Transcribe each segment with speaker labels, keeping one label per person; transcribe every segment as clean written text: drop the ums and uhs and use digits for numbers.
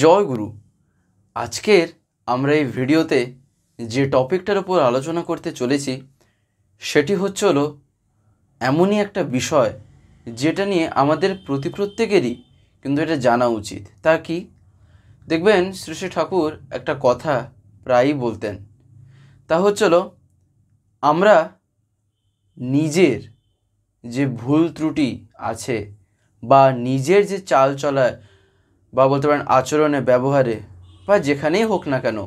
Speaker 1: জয় গুরু। আজকের আমরা এই ভিডিওতে যে টপিকটার উপর আলোচনা করতে চলেছি সেটি হলো এমনই একটা বিষয় যেটা নিয়ে আমাদের প্রত্যেকেরই কিন্তু এটা জানা উচিত। তা কি? দেখবেন শ্রী শ্রী ঠাকুর একটা কথা প্রায়ই বলতেন, তা হলো আমরা নিজের যে ভুল ত্রুটি আছে বা নিজের যে চাল চলায় বা বলতে পারেন আচরণে, ব্যবহারে বা যেখানেই হোক না কেন,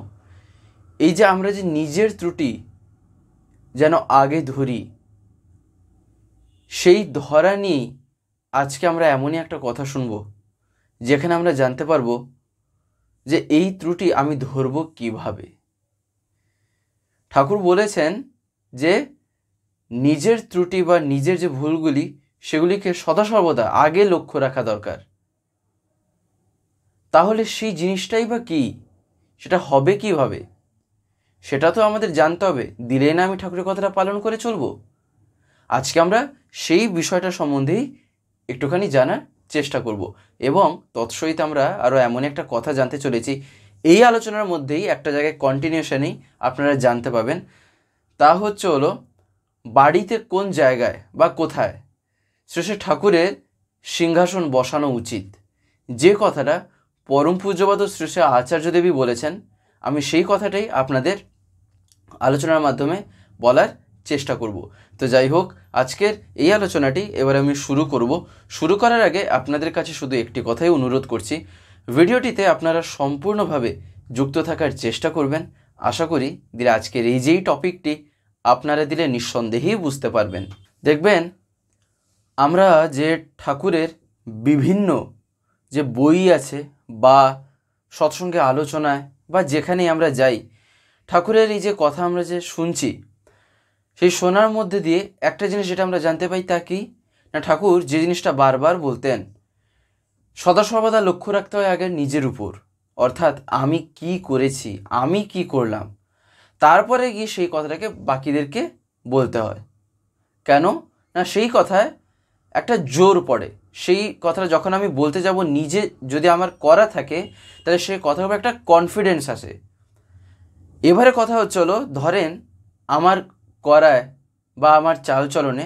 Speaker 1: এই যে আমরা যে নিজের ত্রুটি যেন আগে ধরি, সেই ধরা নিয়েই আজকে আমরা এমনই একটা কথা শুনব যেখানে আমরা জানতে পারবো যে এই ত্রুটি আমি ধরব কিভাবে। ঠাকুর বলেছেন যে নিজের ত্রুটি বা নিজের যে ভুলগুলি সেগুলিকে সদা সর্বদা আগে লক্ষ্য রাখা দরকার। তাহলে সেই জিনিসটাই বা কী, সেটা হবে কিভাবে, সেটা তো আমাদের জানতে হবে। দিলেই না আমি ঠাকুরের কথাটা পালন করে চলবো। আজকে আমরা সেই বিষয়টা সম্বন্ধেই একটুখানি জানার চেষ্টা করব এবং তৎসহিত আমরা আরও এমন একটা কথা জানতে চলেছি। এই আলোচনার মধ্যেই একটা জায়গায় কন্টিনিউশনেই আপনারা জানতে পাবেন, তা হলো বাড়িতে কোন জায়গায় বা কোথায় শ্রী শ্রী ঠাকুরের সিংহাসন বসানো উচিত, যে কথাটা পরম পূজ্যপাদ শ্রী শ্রী আচার্যদেবী বলেছেন। আমি সেই কথাটাই আপনাদের আলোচনার মাধ্যমে বলার চেষ্টা করব। তো যাই হোক, আজকের এই আলোচনাটি এবার আমি শুরু করব। শুরু করার আগে আপনাদের কাছে শুধু একটি কথাই অনুরোধ করছি, ভিডিওটিতে আপনারা সম্পূর্ণভাবে যুক্ত থাকার চেষ্টা করবেন। আশা করি দিলে আজকের এই যেই টপিকটি আপনারা দিলে নিঃসন্দেহেই বুঝতে পারবেন। দেখবেন আমরা যে ঠাকুরের বিভিন্ন যে বই আছে বা সৎসঙ্গে আলোচনায় বা যেখানেই আমরা যাই, ঠাকুরের এই যে কথা আমরা যে শুনছি, সেই শোনার মধ্যে দিয়ে একটা জিনিস যেটা আমরা জানতে পাই, তা কি না, ঠাকুর যে জিনিসটা বারবার বলতেন, সদা সর্বদা লক্ষ্য রাখতে হয় আগে নিজের উপর, অর্থাৎ আমি কি করেছি, আমি কি করলাম, তারপরে গিয়ে সেই কথাটাকে বাকিদেরকে বলতে হয়। কেন না, সেই কথায় একটা জোর পড়ে। সেই কথাটা যখন আমি বলতে যাব, নিজে যদি আমার করা থাকে, তাহলে সেই কথার উপর একটা কনফিডেন্স আসে। এবারে কথা হলো, ধরেন আমার করায় বা আমার চালচলনে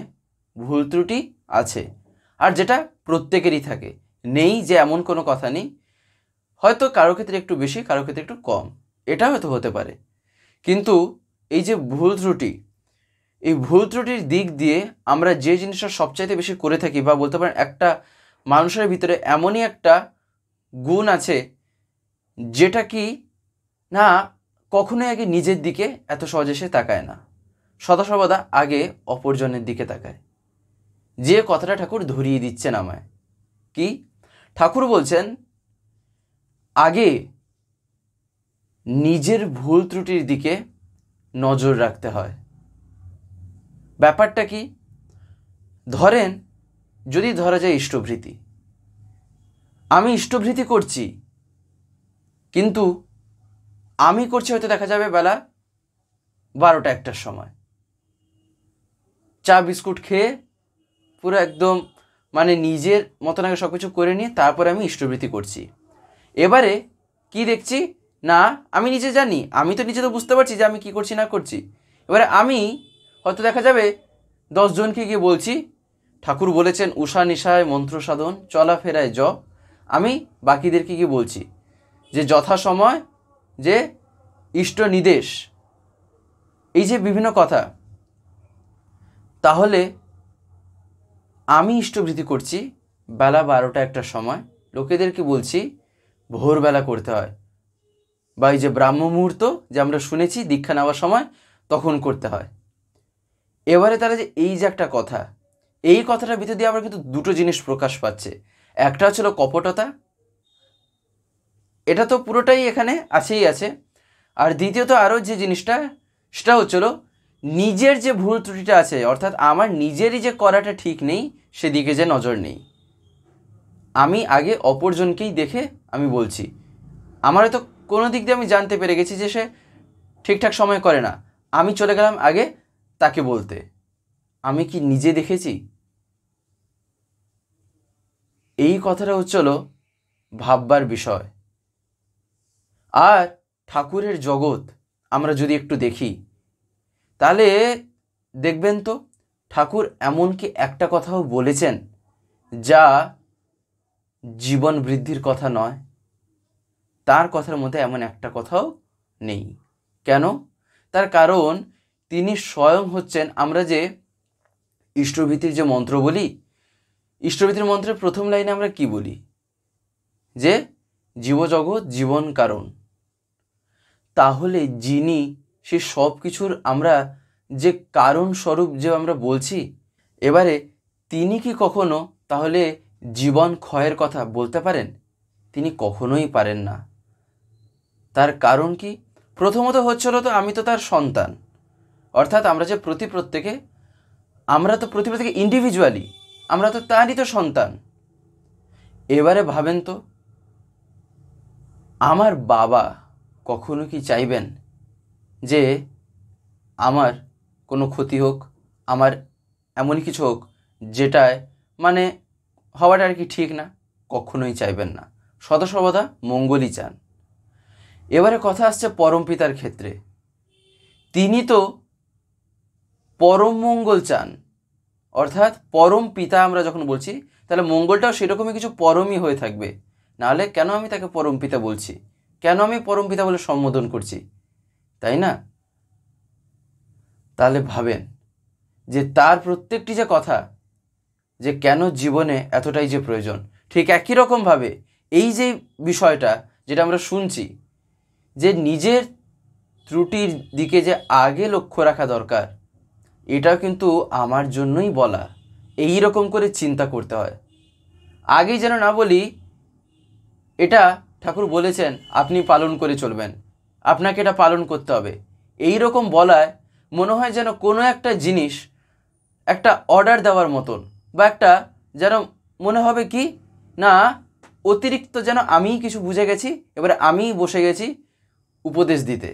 Speaker 1: ভুল ত্রুটি আছে, আর যেটা প্রত্যেকেরই থাকে, নেই যে এমন কোনো কথা নেই। হয়তো কারো ক্ষেত্রে একটু বেশি, কারো ক্ষেত্রে একটু কম, এটা হয়তো হতে পারে। কিন্তু এই যে ভুল ত্রুটি, এই ভুল ত্রুটির দিক দিয়ে আমরা যে জিনিসটা সবচাইতে বেশি করে থাকি, বা বলতে পারেন একটা মানুষের ভিতরে এমনই একটা গুণ আছে যেটা কি না কখনোই আগে নিজের দিকে এত সহজে সে তাকায় না, সদা সর্বদা আগে অপরজনের দিকে তাকায়। যে কথাটা ঠাকুর ধরিয়ে দিচ্ছেন আমায়, কি ঠাকুর বলছেন, আগে নিজের ভুল ত্রুটির দিকে নজর রাখতে হয়। ব্যাপারটা কি? ধরেন যদি ধরা যায় ইষ্টভৃতি, আমি ইষ্টভৃতি করছি, কিন্তু আমি করছি হয়তো দেখা যাবে বেলা 12টা-1টার সময়, চা বিস্কুট খেয়ে পুরো একদম নিজের মতন আগে সব কিছু করে নিয়ে তারপরে আমি ইষ্টভৃতি করছি। এবারে কি দেখছি না, আমি নিজে জানি, আমি তো নিজে তো বুঝতে পারছি যে আমি কি করছি না করছি। এবারে আমি হয়তো দেখা যাবে 10 জনকে গিয়ে বলছি, ঠাকুর বলেছেন উষা নিশায় মন্ত্র সাধন, চলাফেরায় জপ। আমি বাকিদেরকে গিয়ে বলছি যে যথাসময় যে ইষ্ট নির্দেশ, এই যে বিভিন্ন কথা, তাহলে আমি ইষ্টভৃতি করছি বেলা 12টা-1টার সময়, লোকেদেরকে বলছি ভোরবেলা করতে হয়, বা এই যে ব্রাহ্ম মুহূর্ত যে আমরা শুনেছি দীক্ষা নেওয়ার সময় তখন করতে হয়। এবারে তারা যে এই যে একটা কথা, এই কথাটার ভিতর দিয়ে আমরা কিন্তু দুটো জিনিস প্রকাশ পাচ্ছে। একটা হচ্ছিল কপটতা, এটা তো পুরোটাই এখানে আছেই আছে। আর দ্বিতীয়ত আরও যে জিনিসটা, সেটা হচ্ছিল নিজের যে ভুল ত্রুটিটা আছে, অর্থাৎ আমার নিজেরই যে করাটা ঠিক নেই সেদিকে যে নজর নেই। আমি আগে অপরজনকেই দেখে আমি বলছি, আমার হয়তো কোনো দিক দিয়ে আমি জানতে পেরে গেছি যে সে ঠিকঠাক সময় করে না, আমি চলে গেলাম আগে তাকে বলতে। আমি কি নিজে দেখেছি? এই কথাটা হচ্ছিল ভাববার বিষয়। আর ঠাকুরের জগৎ আমরা যদি একটু দেখি তাহলে দেখবেন তো ঠাকুর এমনকি একটা কথাও বলেছেন যা জীবন বৃদ্ধির কথা নয়, তার কথার মধ্যে এমন একটা কথাও নেই। কেন? তার কারণ তিনি স্বয়ং হচ্ছেন, আমরা যে ইষ্টভীতির যে মন্ত্র বলি, ইষ্টভীতির মন্ত্রের প্রথম লাইনে আমরা কি বলি? যে জীবজগৎ জীবন কারণ। তাহলে যিনি সে সব কিছুর আমরা যে কারণ স্বরূপ যে আমরা বলছি, এবারে তিনি কি কখনো তাহলে জীবন ক্ষয়ের কথা বলতে পারেন? তিনি কখনোই পারেন না। তার কারণ কি? প্রথমত হচ্ছিল তো আমি তো তার সন্তান, অর্থাৎ আমরা যে প্রত্যেকে আমরা তো প্রত্যেকে ইন্ডিভিজুয়ালি আমরা তো তারই তো সন্তান। এবারে ভাবেন তো, আমার বাবা কখনো কি চাইবেন যে আমার কোনো ক্ষতি হোক, আমার এমনই কিছু হোক যেটায় মানে হওয়াটা আর কি ঠিক না? কখনোই চাইবেন না, সদা সর্বদা মঙ্গলই চান। এবারে কথা আসছে পরম পিতার ক্ষেত্রে, তিনি তো পরম মঙ্গল চান, অর্থাৎ পরম পিতা আমরা যখন বলছি তাহলে মঙ্গলটাও সেরকমই কিছু পরমই হয়ে থাকবে, নাহলে কেন আমি তাকে পরম পিতা বলছি, কেন আমি পরম পিতা বলে সম্বোধন করছি, তাই না? তাহলে ভাবেন যে তার প্রত্যেকটি যে কথা, যে কেন জীবনে এতটাই যে প্রয়োজন, ঠিক একই রকমভাবে এই যে বিষয়টা যেটা আমরা শুনছি, যে নিজের ত্রুটির দিকে যে আগে লক্ষ্য রাখা দরকার, এটাও কিন্তু আমার জন্যই বলা। এই রকম করে চিন্তা করতে হয়। আগেই যেন না বলি এটা ঠাকুর বলেছেন আপনি পালন করে চলবেন, আপনাকে এটা পালন করতে হবে, এই রকম বলায় মনে হয় যেন কোনো একটা জিনিস একটা অর্ডার দেওয়ার মতন, বা একটা যেন মনে হবে কি না অতিরিক্ত যেন আমিই কিছু বুঝে গেছি, এবারে আমিই বসে গেছি উপদেশ দিতে,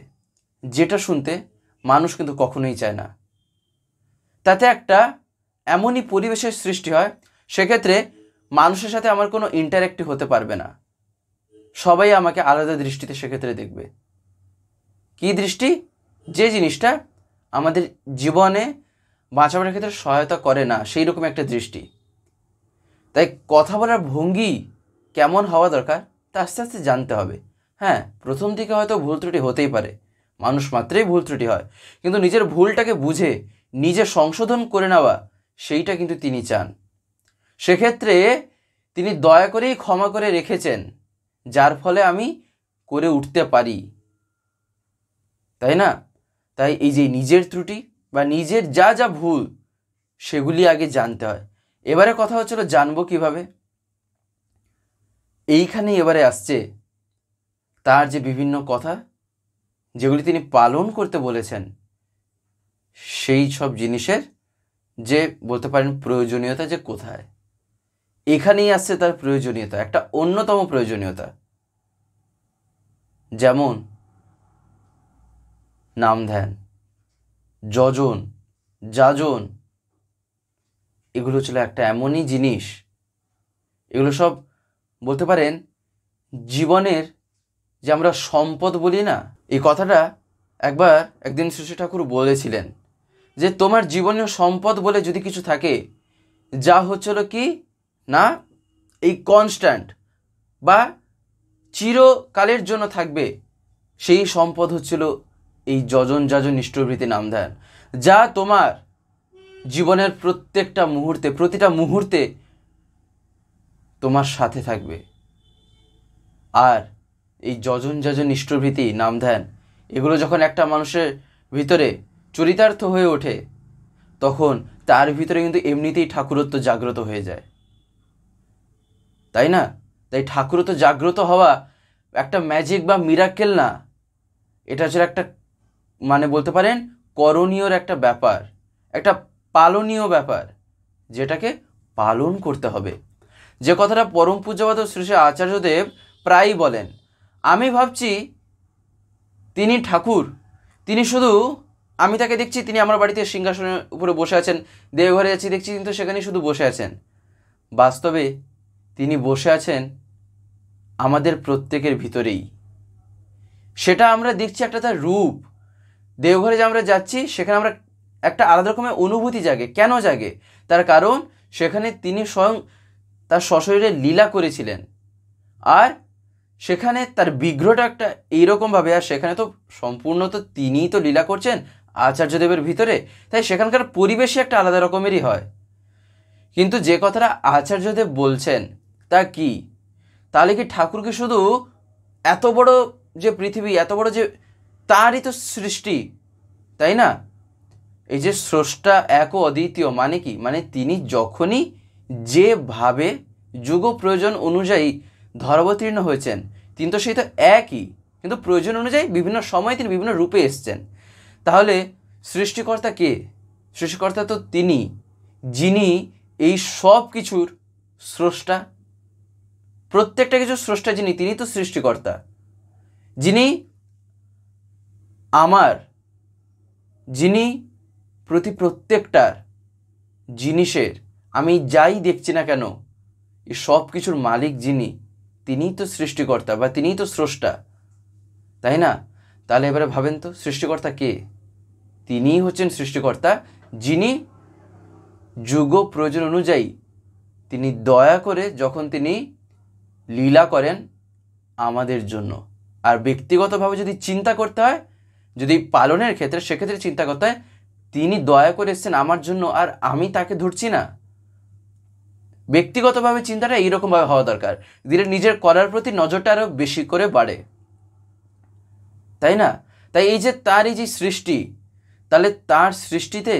Speaker 1: যেটা শুনতে মানুষ কিন্তু কখনোই চায় না। তাতে একটা এমনই পরিবেশের সৃষ্টি হয়, সেক্ষেত্রে মানুষের সাথে আমার কোনো ইন্টারেক্টিভ হতে পারবে না, সবাই আমাকে আলাদা দৃষ্টিতে সেক্ষেত্রে দেখবে। কি দৃষ্টি? যে জিনিসটা আমাদের জীবনে বাঁচাবার ক্ষেত্রে সহায়তা করে না, সেই রকম একটা দৃষ্টি। তাই কথা বলার ভঙ্গি কেমন হওয়া দরকার তা আস্তে আস্তে জানতে হবে। হ্যাঁ, প্রথম দিকে হয়তো ভুল ত্রুটি হতেই পারে, মানুষ মাত্রই ভুল ত্রুটি হয়, কিন্তু নিজের ভুলটাকে বুঝে নিজে সংশোধন করে নেওয়া, সেইটা কিন্তু তিনি চান। সেক্ষেত্রে তিনি দয়া করেই ক্ষমা করে রেখেছেন, যার ফলে আমি করে উঠতে পারি, তাই না? তাই এই যে নিজের ত্রুটি বা নিজের যা যা ভুল, সেগুলি আগে জানতে হয়। এবারে কথা হচ্ছিল জানবো কিভাবে? এইখানেই এবারে আসছে তার যে বিভিন্ন কথা যেগুলি তিনি পালন করতে বলেছেন, সেই সব জিনিসের যে বলতে পারেন প্রয়োজনীয়তা যে কোথায়। এখানেই আসছে তার প্রয়োজনীয়তা, একটা অন্যতম প্রয়োজনীয়তা। যেমন নাম ধ্যান, যজন, যাজন, এগুলো ছিল একটা এমনই জিনিস, এগুলো সব বলতে পারেন জীবনের যে আমরা সম্পদ বলি না, এই কথাটা একদিন শ্রী ঠাকুর বলেছিলেন যে তোমার জীবনীয় সম্পদ বলে যদি কিছু থাকে, যা হচ্ছিল কি না এই কনস্ট্যান্ট বা চিরকালের জন্য থাকবে, সেই সম্পদ হচ্ছিল এই যজন যাজন ইষ্টভৃতি নাম ধ্যান, যা তোমার জীবনের প্রত্যেকটা মুহূর্তে, প্রতিটা মুহূর্তে তোমার সাথে থাকবে। আর এই যজন যাজন ইষ্টভৃতি নাম ধ্যান, এগুলো যখন একটা মানুষের ভিতরে চরিতার্থ হয়ে ওঠে, তখন তার ভিতরে কিন্তু এমনিতেই ঠাকুরত্ব জাগ্রত হয়ে যায়, তাই না? তাই ঠাকুরত্ব জাগ্রত হওয়া একটা ম্যাজিক বা মিরাকেল না, এটা হচ্ছে একটা মানে বলতে পারেন করণীয়র একটা ব্যাপার, একটা পালনীয় ব্যাপার, যেটাকে পালন করতে হবে। যে কথাটা পরম পূজ্যপাদ শ্রী শ্রী আচার্যদেব প্রায়ই বলেন। আমি ভাবছি তিনি ঠাকুর, তিনি শুধু, আমি তাকে দেখছি তিনি আমার বাড়িতে সিংহাসনের উপরে বসে আছেন, দেওঘরে যাচ্ছি দেখছি কিন্তু সেখানেই শুধু বসে আছেন। বাস্তবে তিনি বসে আছেন আমাদের প্রত্যেকের ভিতরেই। সেটা আমরা দেখছি একটা তার রূপ। দেওঘরে যে আমরা যাচ্ছি সেখানে আমরা একটা আলাদা রকমের অনুভূতি জাগে। কেন জাগে? তার কারণ সেখানে তিনি স্বয়ং তার সশরীরে লীলা করেছিলেন, আর সেখানে তার বিগ্রহটা একটা এইরকমভাবে, আর সেখানে তো সম্পূর্ণ তো তিনিই তো লীলা করছেন আচার্যদেবের ভিতরে, তাই সেখানকার পরিবেশই একটা আলাদা রকমেরই হয়। কিন্তু যে কথাটা আচার্যদেব বলছেন তা কি? তাহলে কি ঠাকুরকে শুধু এত বড় যে পৃথিবী, এত বড় যে তারই তো সৃষ্টি, তাই না? এই যে স্রষ্টা এক ও অদ্বিতীয় মানে কি? মানে তিনি যখনই যেভাবে যুগ প্রয়োজন অনুযায়ী ধরাবতীর্ণ হয়েছেন, তিনি তো সেই তো একই, কিন্তু প্রয়োজন অনুযায়ী বিভিন্ন সময়ে তিনি বিভিন্ন রূপে এসছেন। তাহলে সৃষ্টিকর্তা কে? সৃষ্টিকর্তা তো তিনি, যিনি এই সব কিছুর স্রষ্টা। প্রত্যেকটা কিছুর স্রষ্টা যিনি, তিনি তো সৃষ্টিকর্তা। যিনি আমার, যিনি প্রত্যেকটার জিনিসের আমি যাই দেখছি না কেন এই সব কিছুর মালিক যিনি, তিনিই তো সৃষ্টিকর্তা বা তিনিই তো স্রষ্টা, তাই না? তাহলে এবারে ভাবেন তো সৃষ্টিকর্তা কে? তিনিই হচ্ছেন সৃষ্টিকর্তা, যিনি যুগ প্রয়োজন অনুযায়ী তিনি দয়া করে যখন তিনি লীলা করেন আমাদের জন্য। আর ব্যক্তিগতভাবে যদি চিন্তা করতে হয়, যদি পালনের ক্ষেত্রে, সেক্ষেত্রে চিন্তা করতে হয় তিনি দয়া করে এসেছেন আমার জন্য, আর আমি তাকে ধরছি না। ব্যক্তিগতভাবে চিন্তাটা এইরকমভাবে হওয়া দরকার, দিলে নিজের করার প্রতি নজরটা আরও বেশি করে বাড়ে, তাই না? তাই এই যে তার এই যে সৃষ্টি, তাহলে তার সৃষ্টিতে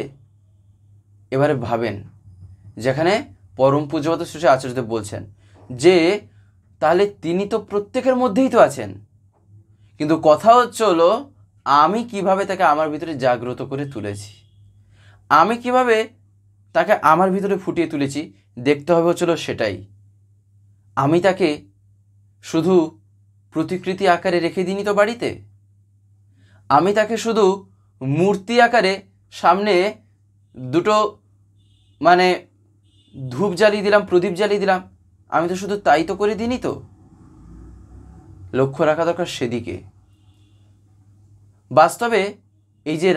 Speaker 1: এবারে ভাবেন, যেখানে পরম পূজ্যপাদ শ্রী আচার্যদেব বলছেন যে তাহলে তিনি তো প্রত্যেকের মধ্যেই তো আছেন, কিন্তু কথা হচ্ছে হলো আমি কিভাবে তাকে আমার ভিতরে জাগ্রত করে তুলেছি, আমি কিভাবে তাকে আমার ভিতরে ফুটিয়ে তুলেছি, দেখতে হবে হচ্ছিল সেটাই। আমি তাকে শুধু প্রতিকৃতি আকারে রেখে দিইনি তো বাড়িতে, আমি তাকে শুধু মূর্তি আকারে সামনে দুটো মানে ধূপ জ্বালিয়ে দিলাম, প্রদীপ জ্বালিয়ে দিলাম, আমি তো শুধু তাই তো করে দিইনি তো। লক্ষ্য রাখা দরকার সেদিকে। বাস্তবে এই যে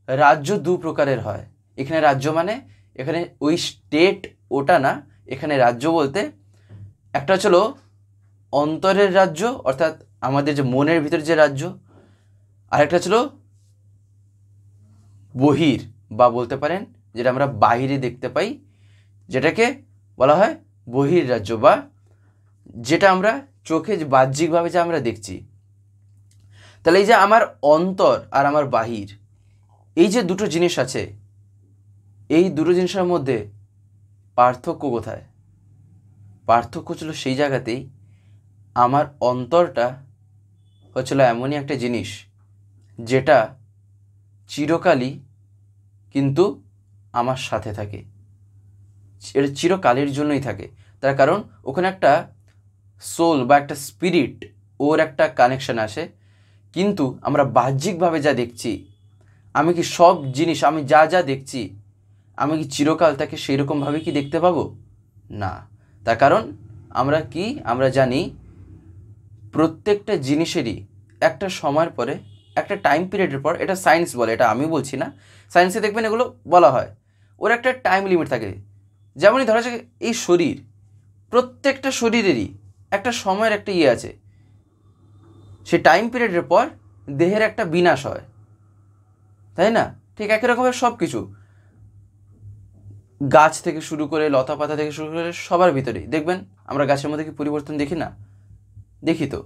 Speaker 1: রাজ্য দু প্রকারের হয়। এখানে রাজ্য মানে এখানে ওই স্টেট ওটা না, এখানে রাজ্য বলতে একটা ছিল অন্তরের রাজ্য, অর্থাৎ আমাদের যে মনের ভিতরে যে রাজ্য, আর একটা ছিল বহির বা বলতে পারেন যেটা আমরা বাইরে দেখতে পাই, যেটাকে বলা হয় বহির রাজ্য, বা যেটা আমরা চোখে বাহ্যিকভাবে যে আমরা দেখছি। তাহলে এই যে আমার অন্তর আর আমার বাহির, এই যে দুটো জিনিস আছে, এই দুটো জিনিসের মধ্যে পার্থক্য কোথায়? পার্থক্য ছিল সেই জায়গাতেই আমার অন্তরটা হচ্ছিল এমনই একটা জিনিস যেটা চিরকালই কিন্তু আমার সাথে থাকে, এটা চিরকালের জন্যই থাকে। তার কারণ ওখানে একটা সোল বা একটা স্পিরিট, ওর একটা কানেকশন আসে। কিন্তু আমরা বাহ্যিকভাবে যা দেখছি, আমি কি সব জিনিস, আমি যা যা দেখছি, আমি কি চিরকাল তাকে সেই রকমভাবে কি দেখতে পাবো? না। তার কারণ আমরা জানি প্রত্যেকটা জিনিসেরই একটা সময়ের পরে, একটা টাইম পিরিয়ডের পর, এটা সায়েন্স বলে, এটা আমি বলছি না, সায়েন্সে দেখবেন এগুলো বলা হয়, ওর একটা টাইম লিমিট থাকে। যেমনই ধরা যাক এই শরীর, প্রত্যেকটা শরীরেরই একটা সময়ের একটা আছে, সেই টাইম পিরিয়ডের পর দেহের একটা বিনাশ হয়, তাই না? ঠিক একই রকমের সব কিছু, গাছ থেকে শুরু করে, লতা পাতা থেকে শুরু করে সবার ভিতরেই দেখবেন আমরা গাছের মধ্যে কি পরিবর্তন দেখি না? দেখি তো।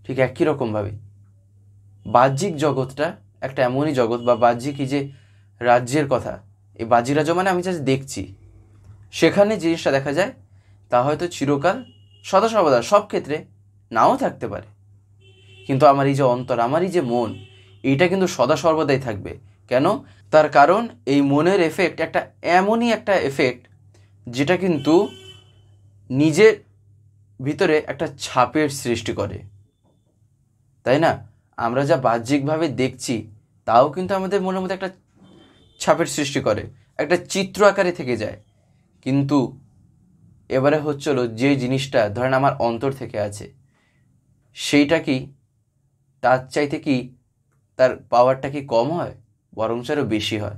Speaker 1: ঠিক একই রকমভাবে বাহ্যিক জগৎটা একটা এমনই জগৎ, বা বাহ্যিক এই যে রাজ্যের কথা, এই বাহ্যিক রাজ্য মানে আমি জাস্ট দেখছি, সেখানে জিনিসটা দেখা যায় তা হয়তো চিরকাল সদা সর্বদা সব ক্ষেত্রে নাও থাকতে পারে, কিন্তু আমার এই যে অন্তর, আমার এই যে মন, এইটা কিন্তু সদা সর্বদাই থাকবে। কেন? তার কারণ এই মনের এফেক্ট একটা এমনই একটা এফেক্ট যেটা কিন্তু নিজের ভিতরে একটা ছাপের সৃষ্টি করে, তাই না? আমরা যা বাহ্যিকভাবে দেখছি তাও কিন্তু আমাদের মনের মধ্যে একটা ছাপের সৃষ্টি করে, একটা চিত্র আকারে থেকে যায়। কিন্তু এবারে হচ্ছিল যে জিনিসটা ধরেন আমার অন্তর থেকে আছে, সেইটা কি তার চাইতে কি তার পাওয়ারটা কি কম হয়? বরং আরও বেশি হয়,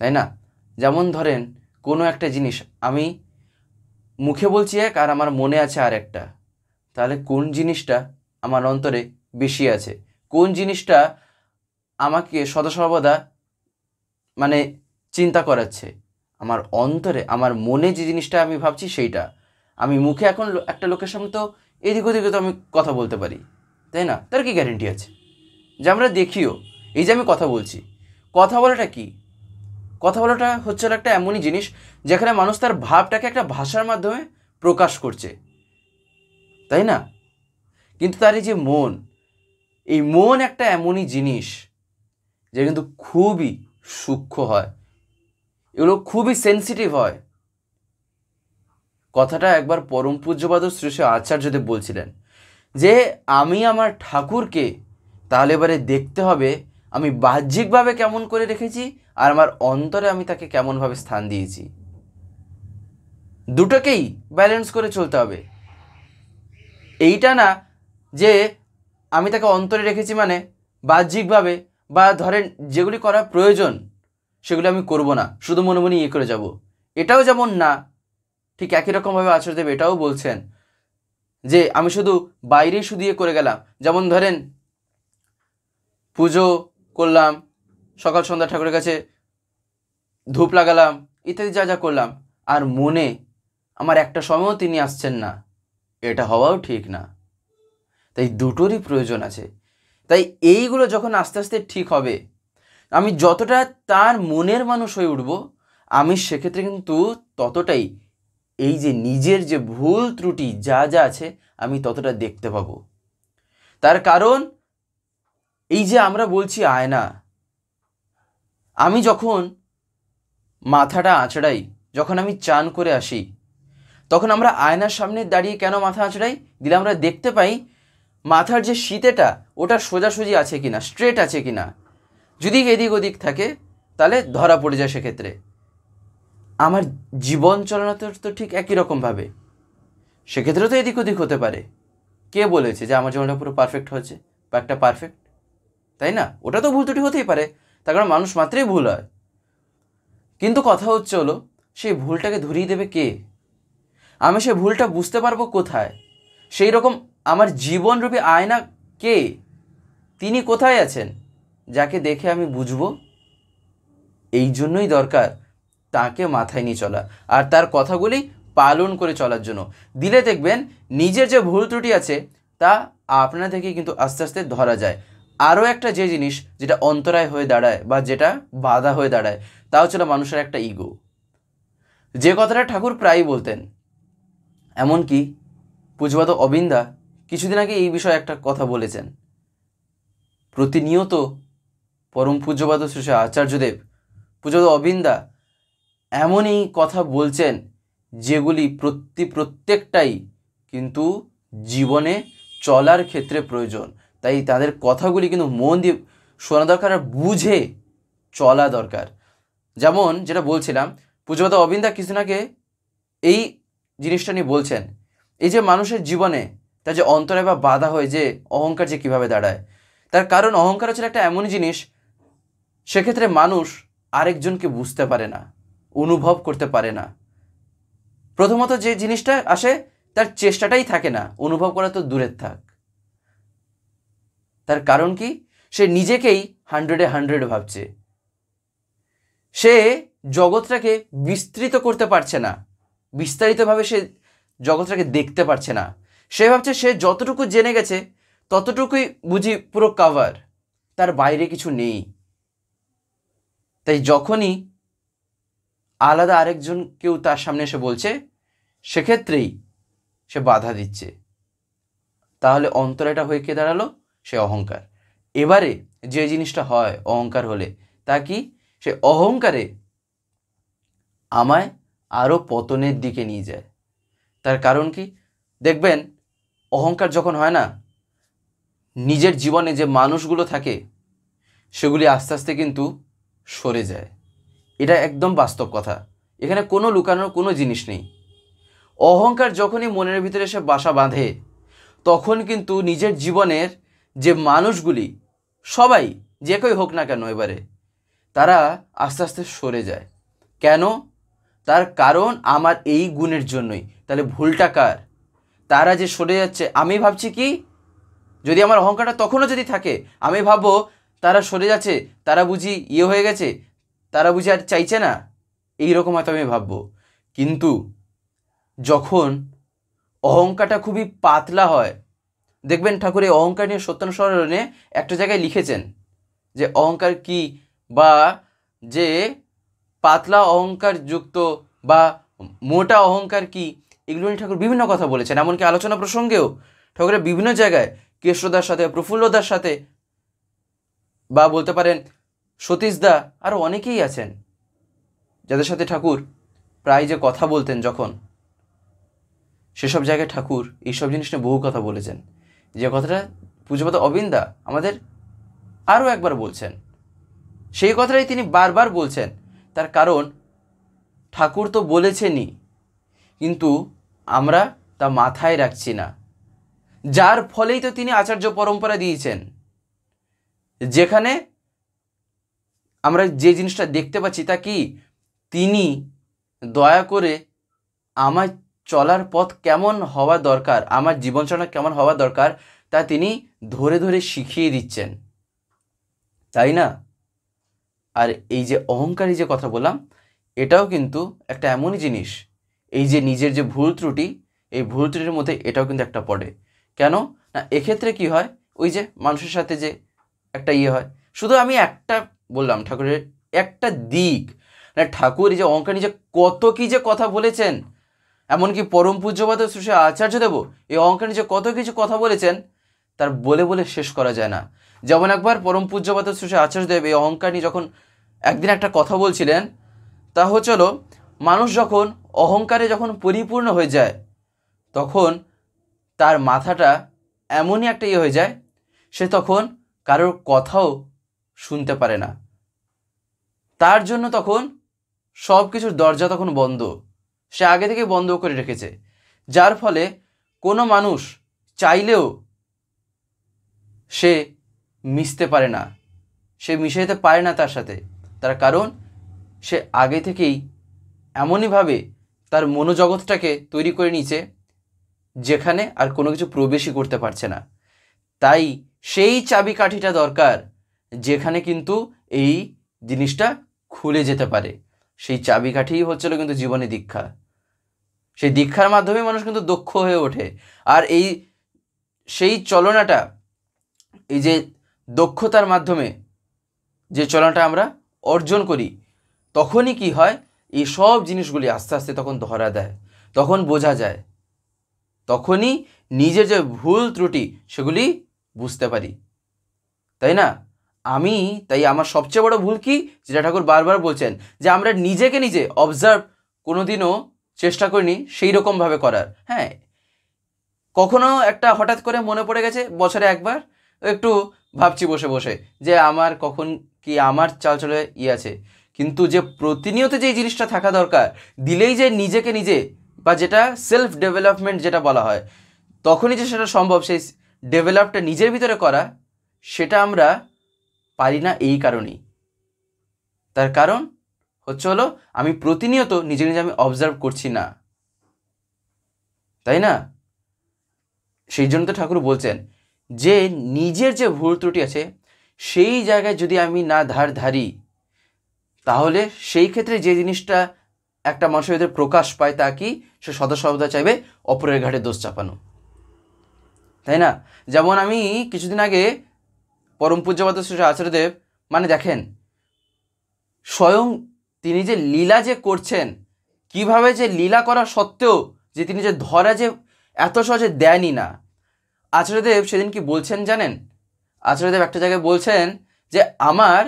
Speaker 1: তাই না? যেমন ধরেন কোনো একটা জিনিস আমি মুখে বলছি এক আর আমার মনে আছে আর একটা, তাহলে কোন জিনিসটা আমার অন্তরে বেশি আছে? কোন জিনিসটা আমাকে সদাসর্বদা মানে চিন্তা করাচ্ছে? আমার অন্তরে, আমার মনে যে জিনিসটা আমি ভাবছি সেইটা। আমি মুখে এখন একটা লোকের সামনে তো এদিক ওদিকে তো আমি কথা বলতে পারি, তাই না? তার কি গ্যারেন্টি আছে যে আমরা দেখিও? এই যে আমি কথা বলছি, কথা বলাটা কি? কথা বলাটা হচ্ছে একটা এমনই জিনিস যেখানে মানুষ তার ভাবটাকে একটা ভাষার মাধ্যমে প্রকাশ করছে, তাই না? কিন্তু তার এই যে মন, এই মন একটা এমনই জিনিস যে কিন্তু খুবই সূক্ষ্ম হয়, এগুলো খুবই সেন্সিটিভ হয়। কথাটা একবার পরম পূজ্যপাদ শ্রী শ্রী আচার্যদেব বলছিলেন যে আমি আমার ঠাকুরকে তাহলে এবারে দেখতে হবে আমি বাহ্যিকভাবে কেমন করে রেখেছি আর আমার অন্তরে আমি তাকে কেমনভাবে স্থান দিয়েছি। দুটোকেই ব্যালেন্স করে চলতে হবে। এইটা না যে আমি তাকে অন্তরে রেখেছি মানে বাহ্যিকভাবে বা ধরেন যেগুলি করা প্রয়োজন সেগুলি আমি করব না, শুধু মনে মনে ইয়ে করে যাব, এটাও যেমন না। ঠিক একই রকমভাবে আচার্যদেব এটাও বলছেন যে আমি শুধু বাইরে শুধু ইয়ে করে গেলাম, যেমন ধরেন পুজো করলাম, সকাল সন্ধ্যা ঠাকুরের কাছে ধূপ লাগালাম, ইত্যাদি যা যা করলাম, আর মনে আমার একটা সময়ও তিনি আসছেন না, এটা হওয়াও ঠিক না। তাই দুটোরই প্রয়োজন আছে। তাই এইগুলো যখন আস্তে আস্তে ঠিক হবে, আমি যতটা তার মনের মানুষ হয়ে উঠব, আমি সেক্ষেত্রে কিন্তু ততটাই এই যে নিজের যে ভুল ত্রুটি যা যা আছে আমি ততটা দেখতে পাবো। তার কারণ এই যে আমরা বলছি আয়না, আমি যখন মাথাটা আঁচড়াই, যখন আমি চান করে আসি, তখন আমরা আয়নার সামনে দাঁড়িয়ে কেন মাথা আঁচড়াই? দিলে আমরা দেখতে পাই মাথার যে শীতেটা ওটা সোজাসুজি আছে কিনা, স্ট্রেট আছে কিনা। যদি এদিক ওদিক থাকে তাহলে ধরা পড়ে যায়। সেক্ষেত্রে আমার জীবন চালানোতে তো ঠিক একই রকমভাবে সেক্ষেত্রে তো এদিক ওদিক হতে পারে। কে বলেছে যে আমার জীবনটা পুরো পারফেক্ট হচ্ছে বা একটা পারফেক্ট, তাই না? ওটা তো ভুল ত্রুটি হতেই পারে, তার কারণ মানুষ মাত্রই ভুল হয়। কিন্তু কথা হচ্ছে হলো সেই ভুলটাকে ধরিয়ে দেবে কে? আমি সেই ভুলটা বুঝতে পারবো কোথায়? সেই রকম আমার জীবনরূপী আয়না কে? তিনি কোথায় আছেন যাকে দেখে আমি বুঝবো? এই জন্যই দরকার তাকে মাথায় নিয়ে চলা আর তার কথাগুলি পালন করে চলার জন্য। দিলে দেখবেন নিজের যে ভুল ত্রুটি আছে তা আপনা থেকে কিন্তু আস্তে আস্তে ধরা যায়। আরও একটা যে জিনিস যেটা অন্তরায় হয়ে দাঁড়ায় বা যেটা বাধা হয়ে দাঁড়ায় তা হচ্ছিল মানুষের একটা ইগো। যে কথাটা ঠাকুর প্রায়ই বলতেন, এমনকি পূজ্যপাদ অবিন্দা কিছুদিন আগে এই বিষয়ে একটা কথা বলেছেন। প্রতিনিয়ত পরম পূজ্যপাদ শ্রী শ্রী আচার্যদেব, পূজ্যপাদ অবিন্দা এমনই কথা বলছেন যেগুলি প্রত্যেকটাই কিন্তু জীবনে চলার ক্ষেত্রে প্রয়োজন। তাই তাদের কথাগুলি কিন্তু মন দিয়ে শোনা দরকার আর বুঝে চলা দরকার। যেমন যেটা বলছিলাম, পূজ্যপাদ অবিন্দা কিছুদিন আগে এই জিনিসটা নিয়ে বলছেন, এই যে মানুষের জীবনে তার যে অন্তরায় বা বাধা হয় যে অহংকার যে কীভাবে দাঁড়ায়, তার কারণ অহংকার হচ্ছে একটা এমন জিনিস সেক্ষেত্রে মানুষ আরেকজনকে বুঝতে পারে না, অনুভব করতে পারে না। প্রথমত যে জিনিসটা আসে তার চেষ্টাটাই থাকে না, অনুভব করা তো দূরের থাক। তার কারণ কি? সে নিজেকেই 100-এ 100 ভাবছে। সে জগৎটাকে বিস্তৃত করতে পারছে না, বিস্তারিতভাবে সে জগৎটাকে দেখতে পারছে না। সে ভাবছে সে যতটুকু জেনে গেছে ততটুকুই বুঝি পুরো কাভার, তার বাইরে কিছু নেই। তাই যখনই আলাদা আরেকজন কেউ তার সামনে এসে বলছে সেক্ষেত্রেই সে বাধা দিচ্ছে। তাহলে অন্তরায়টা হয়ে কে দাঁড়ালো? সে অহংকার। এবারে যে জিনিসটা হয় অহংকার হলে তা কি? সে অহংকারে আমায় আরও পতনের দিকে নিয়ে যায়। তার কারণ কি? দেখবেন অহংকার যখন হয় না, নিজের জীবনে যে মানুষগুলো থাকে সেগুলি আস্তে আস্তে কিন্তু সরে যায়। এটা একদম বাস্তব কথা, এখানে কোনো লুকানোর কোনো জিনিস নেই। অহংকার যখনই মনের ভিতরে এসে বাসা বাঁধে তখন কিন্তু নিজের জীবনের যে মানুষগুলি সবাই যে কেউ হোক না কেন এবারে তারা আস্তে আস্তে সরে যায়। কেন? তার কারণ আমার এই গুণের জন্যই। তাহলে ভুলটা কার? তারা যে সরে যাচ্ছে, আমি ভাবছি কি, যদি আমার অহংকারটা তখনও যদি থাকে, আমি ভাববো তারা সরে যাচ্ছে, তারা বুঝি হয়ে গেছে, তারা বুঝি আর চাইছে না, এইরকম হয়তো আমি ভাববো। কিন্তু যখন অহংকারটা খুবই পাতলা হয়, দেখবেন ঠাকুর এই অহংকার নিয়ে সত্যানুসরণে একটা জায়গায় লিখেছেন যে অহংকার কি, বা যে পাতলা অহংকার যুক্ত বা মোটা অহংকার কি, এগুলো নিয়ে ঠাকুর বিভিন্ন কথা বলেছেন। এমনকি আলোচনা প্রসঙ্গেও ঠাকুরের বিভিন্ন জায়গায় কেশরদার সাথে, প্রফুল্লদার সাথে, বা বলতে পারেন সতীশদা, আরও অনেকেই আছেন যাদের সাথে ঠাকুর প্রায় যে কথা বলতেন, যখন সেসব জায়গায় ঠাকুর এইসব জিনিস নিয়ে বহু কথা বলেছেন। যে কথাটা পূজ্যপাদ অবিন্দা আমাদের আরও একবার বলছেন, সেই কথাটাই তিনি বারবার বলছেন। তার কারণ ঠাকুর তো বলেছেনই, কিন্তু আমরা তা মাথায় রাখছি না, যার ফলেই তো তিনি আচার্য পরম্পরা দিয়েছেন, যেখানে আমরা যে জিনিসটা দেখতে পাচ্ছি তা কি, তিনি দয়া করে আমার চলার পথ কেমন হওয়া দরকার, আমার জীবনচর্যা কেমন হওয়া দরকার, তা তিনি ধরে ধরে শিখিয়ে দিচ্ছেন, তাই না? আর এই যে অহংকারী যে কথা বললাম, এটাও কিন্তু একটা এমনই জিনিস, এই যে নিজের যে ভুল ত্রুটি, এই ভুল ত্রুটির মধ্যে এটাও কিন্তু একটা পড়ে। কেন না, এক্ষেত্রে কি হয়, ওই যে মানুষের সাথে যে একটা হয়, শুধু আমি একটা বললাম ঠাকুরের একটা দিক, না ঠাকুর এই যে অহংকার নিয়ে যে কত কি যে কথা বলেছেন, এমনকি পরম পূজ্যপাদ শ্রী শ্রী আচার্যদেবও এই অহংকার নিয়ে যে কত কিছু কথা বলেছেন, তার বলে বলে শেষ করা যায় না। যেমন একবার পরম পূজ্যপাদ শ্রী শ্রী আচার্যদেব এই অহংকার নিয়ে যখন একদিন একটা কথা বলছিলেন, তা হচ্ছিল মানুষ যখন অহংকারে যখন পরিপূর্ণ হয়ে যায়, তখন তার মাথাটা এমনই একটা হয়ে যায়, সে তখন কারোর কথাও শুনতে পারে না। তার জন্য তখন সব কিছুর দরজা তখন বন্ধ, সে আগে থেকে বন্ধ করে রেখেছে, যার ফলে কোনো মানুষ চাইলেও সে মিশতে পারে না, সে মিশে যেতে পারে না তার সাথে। তার কারণ সে আগে থেকেই এমনইভাবে তার মনোজগৎটাকে তৈরি করে নিয়েছে, যেখানে আর কোনো কিছু প্রবেশই করতে পারছে না। তাই সেই চাবিকাঠিটা দরকার, যেখানে কিন্তু এই জিনিসটা খুলে যেতে পারে। সেই চাবিকাঠিই হচ্ছিল কিন্তু জীবনে দীক্ষা। সেই দীক্ষার মাধ্যমে মানুষ কিন্তু দক্ষ হয়ে ওঠে। আর সেই চলনাটা, এই যে দক্ষতার মাধ্যমে যে চলনাটা আমরা অর্জন করি, তখনই কি হয়, এই সব জিনিসগুলি আস্তে আস্তে তখন ধরা দেয়, তখন বোঝা যায়, তখনই নিজের যে ভুল ত্রুটি সেগুলি বুঝতে পারি, তাই না? তাই আমার সবচেয়ে বড় ভুল কি, যেটা ঠাকুর বারবার বলছেন, যে আমরা নিজেকে নিজে অবজার্ভ কোনোদিনও চেষ্টা করিনি সেই রকমভাবে করার। হ্যাঁ, কখনো একটা হঠাৎ করে মনে পড়ে গেছে বছরে একবার, একটু ভাবছি বসে বসে যে আমার কখন কি আমার চালচলে আছে, কিন্তু যে প্রতিনিয়ত যে জিনিসটা থাকা দরকার, দিলেই যে নিজেকে নিজে, বা যেটা সেলফ ডেভেলপমেন্ট যেটা বলা হয়, তখনই যে সেটা সম্ভব, সেই ডেভেলপটা নিজের ভিতরে করা, সেটা আমরা পারি না এই কারণেই। তার কারণ হলো আমি প্রতিনিয়ত নিজে নিজে আমি অবজার্ভ করছি না, তাই না? সেই জন্য তো ঠাকুর বলছেন যে নিজের যে ভুল ত্রুটি আছে, সেই জায়গায় যদি আমি না ধারি, তাহলে সেই ক্ষেত্রে যে জিনিসটা একটা মানুষের ভিতরে প্রকাশ পায়, তা কি, সে সদা সর্বদা চাইবে অপরের ঘাটে দোষ চাপানো, তাই না? যেমন আমি কিছুদিন আগে পরম পূজ্যপাদ শ্রী আচার্যদেব, মানে দেখেন, স্বয়ং তিনি যে লীলা যে করছেন, কিভাবে যে লীলা করা সত্ত্বেও যে তিনি যে ধরা যে এত সহজে দেয়নি না। আচার্যদেব সেদিন কি বলছেন জানেন? আচার্যদেব একটা জায়গায় বলছেন যে আমার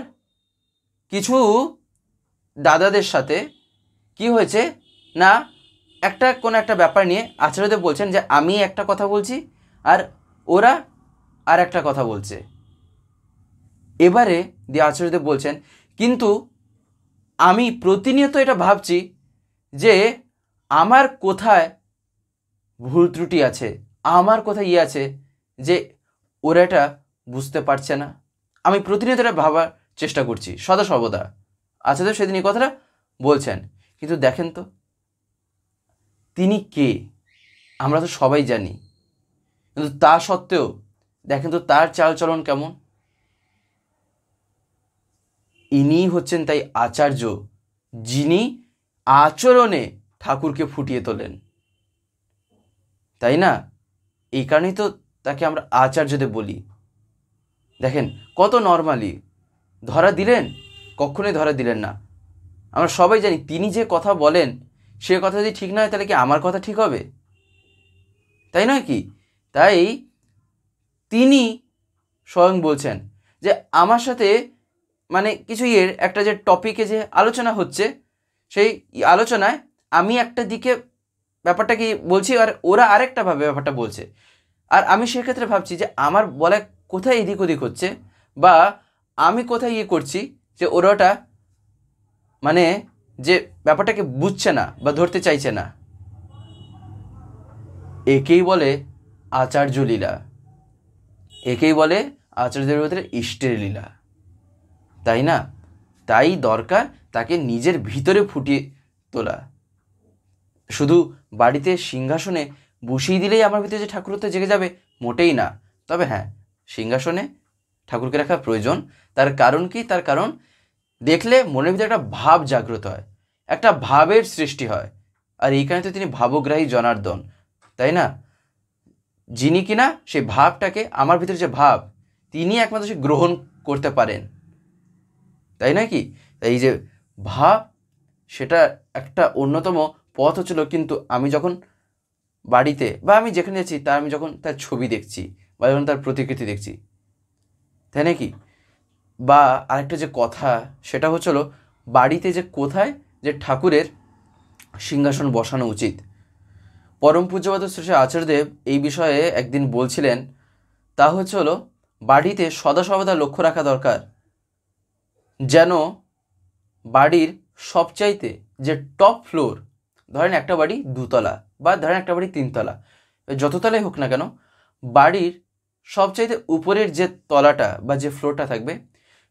Speaker 1: কিছু দাদাদের সাথে কি হয়েছে না, কোনো একটা ব্যাপার নিয়ে আচার্যদেব বলছেন যে আমি একটা কথা বলছি আর ওরা আর একটা কথা বলছে। এবারে দিয়ে আচার্যদেব বলছেন, কিন্তু আমি প্রতিনিয়ত এটা ভাবছি যে আমার কোথায় ভুল ত্রুটি আছে, আমার কোথায় আছে যে ওরা এটা বুঝতে পারছে না? আমি প্রতিনিয়ত এটা ভাবার চেষ্টা করছি সদা সর্বদা। আচার্যদেব সেদিন এই কথাটা বলছেন, কিন্তু দেখেন তো তিনি কে আমরা তো সবাই জানি, কিন্তু তা সত্ত্বেও দেখেন তো তার চালচলন কেমন। ইনিই হচ্ছেন তাই আচার্য, যিনি আচরণে ঠাকুরকে ফুটিয়ে তোলেন, তাই না? এই কারণেই তো তাকে আমরা আচার্যদেব বলি। দেখেন কত নর্মালি ধরা দিলেন, কখনোই ধরা দিলেন না। আমরা সবাই জানি তিনি যে কথা বলেন সে কথা যদি ঠিক না হয় তাহলে কি আমার কথা ঠিক হবে? তাই নয় কি? তাই তিনি স্বয়ং বলছেন যে আমার সাথে মানে কিছু একটা যে টপিকে যে আলোচনা হচ্ছে, সেই আলোচনায় আমি একটা দিকে ব্যাপারটাকে বলছি আর ওরা আরেকটাভাবে ব্যাপারটা বলছে, আর আমি সেক্ষেত্রে ভাবছি যে আমার বলা কোথায় এদিক ওদিক হচ্ছে, বা আমি কোথায় করছি যে ওরাটা মানে যে ব্যাপারটাকে বুঝছে না বা ধরতে চাইছে না। একেই বলে আচার্য লীলা, একেই বলে আচার্যদের ভিতরে ইষ্টের লীলা, তাই না? তাই দরকার তাকে নিজের ভিতরে ফুটিয়ে তোলা। শুধু বাড়িতে সিংহাসনে বসিয়ে দিলেই আমার ভিতরে যে ঠাকুরত্ব জেগে যাবে, মোটেই না। তবে হ্যাঁ, সিংহাসনে ঠাকুরকে রাখা প্রয়োজন। তার কারণ কি? তার কারণ দেখলে মনের ভিতরে একটা ভাব জাগ্রত হয়, একটা ভাবের সৃষ্টি হয়, আর এই কারণে তো তিনি ভাবগ্রাহী জনার্দন, তাই না? যিনি কিনা সেই ভাবটাকে, আমার ভিতরে যে ভাব, তিনি একমাত্র সে গ্রহণ করতে পারেন, তাই না কি? এই যে ভাব, সেটা একটা অন্যতম পথ হচ্ছিল। কিন্তু আমি যখন বাড়িতে বা আমি যেখানে যাচ্ছি আমি যখন তার ছবি দেখছি বা যখন তার প্রতিকৃতি দেখছি, তাই নাকি? বা আরেকটা যে কথা, সেটা হচ্ছিল বাড়িতে যে কোথায় যে ঠাকুরের সিংহাসন বসানো উচিত। পরম পূজ্যপাদ শ্রী আচার্যদেব এই বিষয়ে একদিন বলছিলেন, তা হলো বাড়িতে সদা সর্বদা লক্ষ্য রাখা দরকার যেন বাড়ির সবচাইতে যে টপ ফ্লোর, ধরেন একটা বাড়ি 2 তলা বা ধরেন একটা বাড়ি 3 তলা, যত তলাই হোক না কেন, বাড়ির সবচাইতে উপরের যে তলাটা বা যে ফ্লোরটা থাকবে,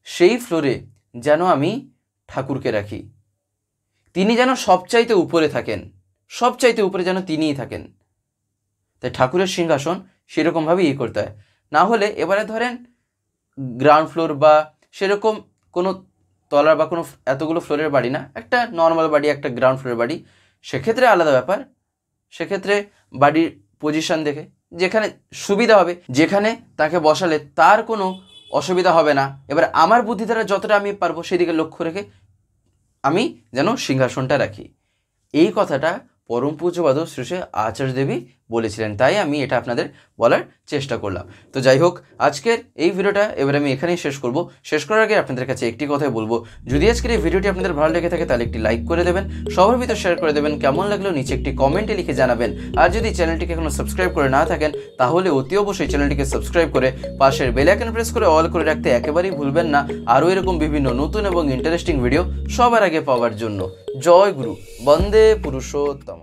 Speaker 1: সেই ফ্লোরে যেন আমি ঠাকুরকে রাখি। তিনি যেন সবচাইতে উপরে থাকেন, সবচাইতে উপরে যেন তিনিই থাকেন। তাই ঠাকুরের সিংহাসন সেরকমভাবে করতে হয়। না হলে এবারে ধরেন গ্রাউন্ড ফ্লোর বা সেরকম কোনো তলার বা কোনো এতগুলো ফ্লোরের বাড়ি না, একটা নর্মাল বাড়ি, একটা গ্রাউন্ড ফ্লোরের বাড়ি, সেক্ষেত্রে আলাদা ব্যাপার। সেক্ষেত্রে বাড়ির পজিশন দেখে যেখানে সুবিধা হবে, যেখানে তাকে বসালে তার কোনো অসুবিধা হবে না, এবার আমার বুদ্ধি দ্বারা যতটা আমি পারবো সেদিকে লক্ষ্য রেখে আমি যেন সিংহাসনটা রাখি। এই কথাটা পরম পূজ্যপাদ শ্রী শ্রী আচার্যদেবই বলেছিলেন, তাই আমি এটা আপনাদের বলার চেষ্টা করলাম। তো যাই হোক, আজকের এই ভিডিওটা এবার আমি এখানেই শেষ করব। শেষ করার আগে আপনাদের কাছে একটি কথাই বলবো, যদি আজকের এই ভিডিওটি আপনাদের ভালো লেগে থাকে তাহলে একটি লাইক করে দেবেন, সবার ভিতর শেয়ার করে দেবেন, কেমন লাগলো নিচে একটি কমেন্টে লিখে জানাবেন। আর যদি চ্যানেলটিকে এখনো সাবস্ক্রাইব করে না থাকেন তাহলে অতি অবশ্যই চ্যানেলটিকে সাবস্ক্রাইব করে পাশের বেল আইকন প্রেস করে অল করে রাখতে একেবারেই ভুলবেন না, আরও এরকম বিভিন্ন নতুন এবং ইন্টারেস্টিং ভিডিও সবার আগে পাওয়ার জন্য। জয় গুরু, বন্দে পুরুষোত্তম।